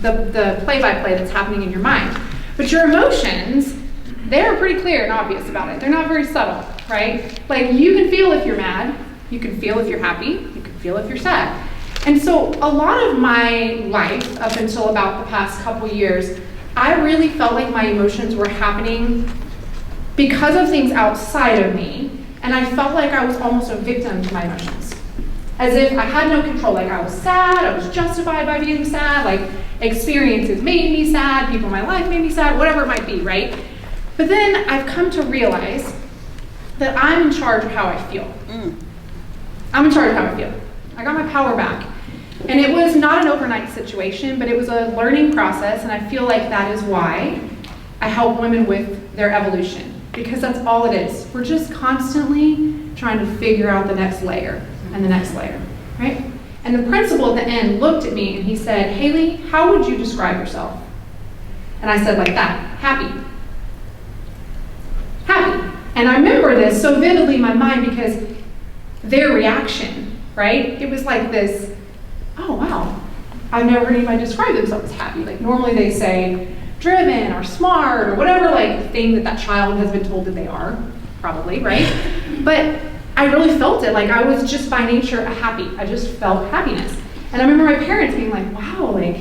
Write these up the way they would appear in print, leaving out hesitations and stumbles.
the play-by-play that's happening in your mind. But your emotions, they're pretty clear and obvious about it. They're not very subtle, right? Like, you can feel if you're mad, you can feel if you're happy, you can feel if you're sad. And so a lot of my life, up until about the past couple years, I really felt like my emotions were happening because of things outside of me, and I felt like I was almost a victim to my emotions. As if I had no control, like I was sad, I was justified by being sad, like experiences made me sad, people in my life made me sad, whatever it might be, right? But then I've come to realize that I'm in charge of how I feel. I'm in charge of how I feel. I got my power back. And it was not an overnight situation, but it was a learning process, and I feel like that is why I help women with their evolution, because that's all it is. We're just constantly trying to figure out the next layer and the next layer, right? And the principal at the end looked at me and he said, Haylee, how would you describe yourself? And I said like that, happy. Happy. And I remember this so vividly in my mind because their reaction, right? It was like this, oh wow, I've never heard anybody describe themselves as happy. Like normally they say driven or smart or whatever like thing that child has been told that they are, probably, right? But I really felt it, like I was just by nature happy. I just felt happiness. And I remember my parents being like, wow, like,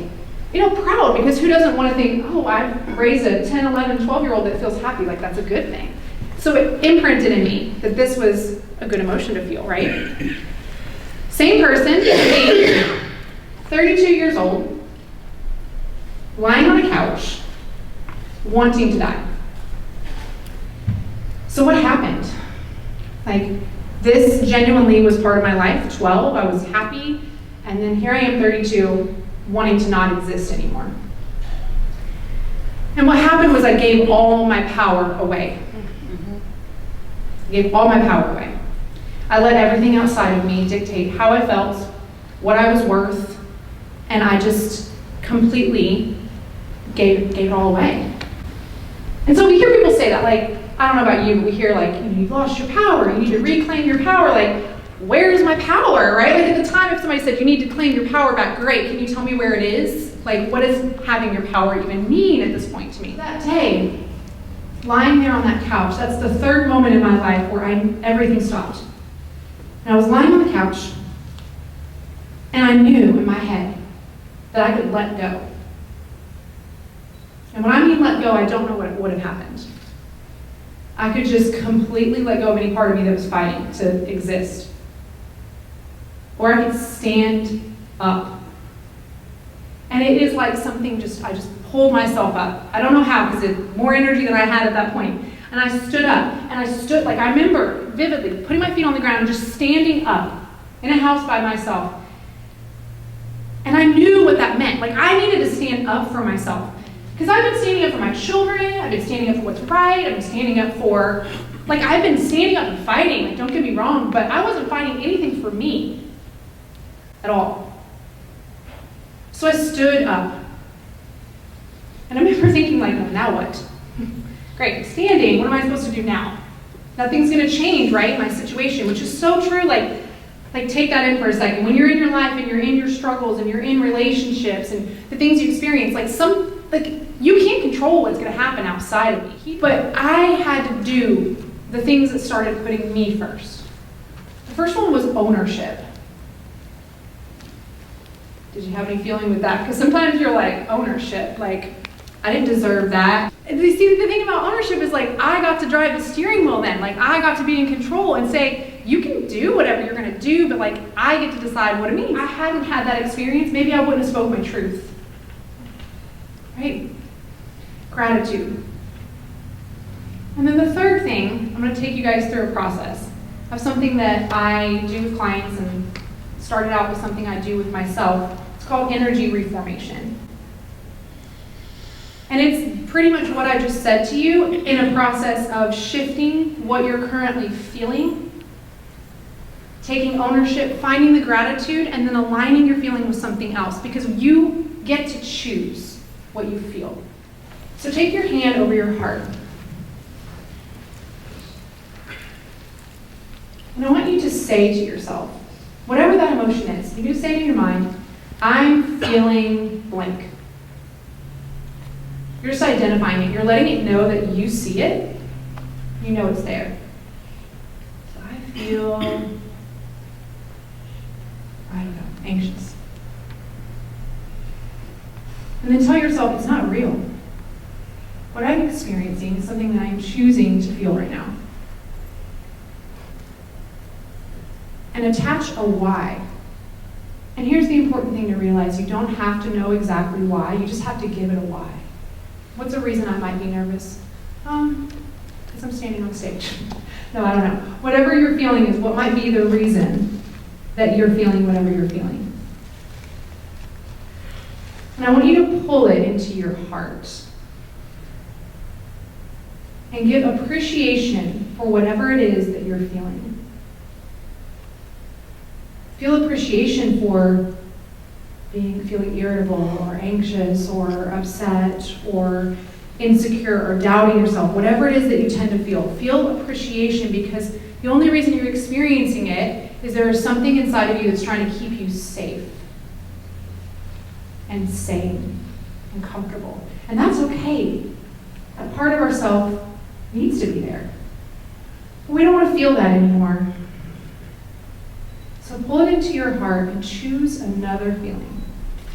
you know, proud, because who doesn't want to think, oh, I raised a 10, 11, 12-year-old that feels happy, like that's a good thing. So it imprinted in me that this was a good emotion to feel, right? Same person, me, 32 years old, lying on a couch, wanting to die. So what happened? Like, this genuinely was part of my life. 12, I was happy, and then here I am, 32, wanting to not exist anymore. And what happened was I gave all my power away. I gave all my power away. I let everything outside of me dictate how I felt, what I was worth, and I just completely gave it all away. And so we hear people say that, like, I don't know about you, but we hear like, you've lost your power, you need to reclaim your power. Like, where's my power, right? Like at the time, if somebody said, you need to claim your power back, great, can you tell me where it is? Like, what does having your power even mean at this point to me? That day, lying there on that couch, that's the third moment in my life where everything stopped. And I was lying on the couch, and I knew in my head that I could let go. And when I mean let go, I don't know what would have happened. I could just completely let go of any part of me that was fighting to exist. Or I could stand up. And it is like something I just pulled myself up. I don't know how, because it's more energy than I had at that point. And I stood up, and I stood, like I remember vividly putting my feet on the ground and just standing up in a house by myself. And I knew what that meant. Like I needed to stand up for myself. Because I've been standing up for my children, I've been standing up for what's right, I've been standing up for, like I've been standing up and fighting, like don't get me wrong, but I wasn't fighting anything for me at all. So I stood up. And I remember thinking like, well, now what? Great, I'm standing, what am I supposed to do now? Nothing's gonna change, right, my situation, which is so true, like take that in for a second. When you're in your life and you're in your struggles and you're in relationships and the things you experience, you can't control what's going to happen outside of me. But I had to do the things that started putting me first. The first one was ownership. Did you have any feeling with that? Because sometimes you're like, ownership, like, I didn't deserve that. And you see, the thing about ownership is like, I got to drive the steering wheel then. Like, I got to be in control and say, you can do whatever you're going to do, but like, I get to decide what it means. If I hadn't had that experience, maybe I wouldn't have spoken my truth. Right? Gratitude. And then the third thing, I'm going to take you guys through a process of something that I do with clients and started out with something I do with myself. It's called energy reformation. And it's pretty much what I just said to you in a process of shifting what you're currently feeling, taking ownership, finding the gratitude, and then aligning your feeling with something else, because you get to choose what you feel. So take your hand over your heart. And I want you to say to yourself, whatever that emotion is, you can just say it in your mind, I'm feeling blank. You're just identifying it. You're letting it know that you see it. You know it's there. So I feel, I don't know, anxious. And then tell yourself it's not real. What I'm experiencing is something that I'm choosing to feel right now. And attach a why. And here's the important thing to realize. You don't have to know exactly why. You just have to give it a why. What's a reason I might be nervous? Because I'm standing on stage. No, I don't know. Whatever you're feeling is what might be the reason that you're feeling whatever you're feeling. And I want you to pull it into your heart. And give appreciation for whatever it is that you're feeling. Feel appreciation for feeling irritable or anxious or upset or insecure or doubting yourself, whatever it is that you tend to feel. Feel appreciation, because the only reason you're experiencing it is there is something inside of you that's trying to keep you safe and sane and comfortable. And that's okay. That part of ourself needs to be there. But we don't want to feel that anymore. So pull it into your heart and choose another feeling.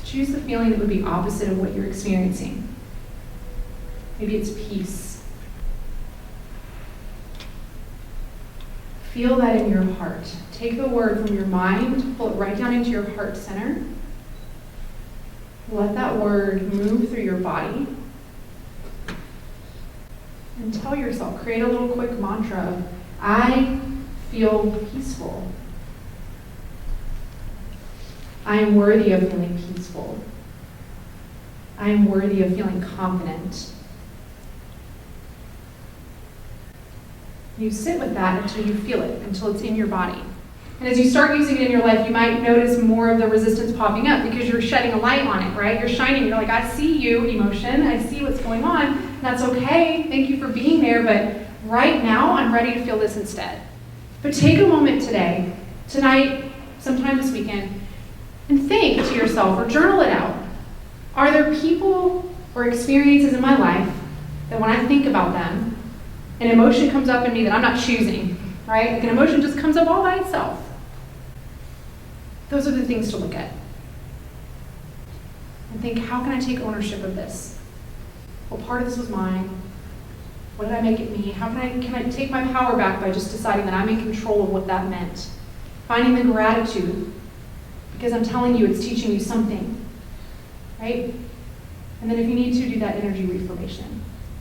Choose the feeling that would be opposite of what you're experiencing. Maybe it's peace. Feel that in your heart. Take the word from your mind, pull it right down into your heart center. Let that word move through your body. And tell yourself, create a little quick mantra of, I feel peaceful. I am worthy of feeling peaceful. I am worthy of feeling confident. You sit with that until you feel it, until it's in your body. And as you start using it in your life, you might notice more of the resistance popping up because you're shedding a light on it, right? You're shining. You're like, I see you, emotion. I see what's going on. That's okay. Thank you for being there. But right now, I'm ready to feel this instead. But take a moment today, tonight, sometime this weekend, and think to yourself or journal it out. Are there people or experiences in my life that when I think about them, an emotion comes up in me that I'm not choosing, right? Like an emotion just comes up all by itself. Those are the things to look at. And think, how can I take ownership of this? What part of this was mine? What did I make it me? How can I take my power back by just deciding that I'm in control of what that meant? Finding the gratitude. Because I'm telling you, it's teaching you something, right? And then if you need to, do that energy reformation.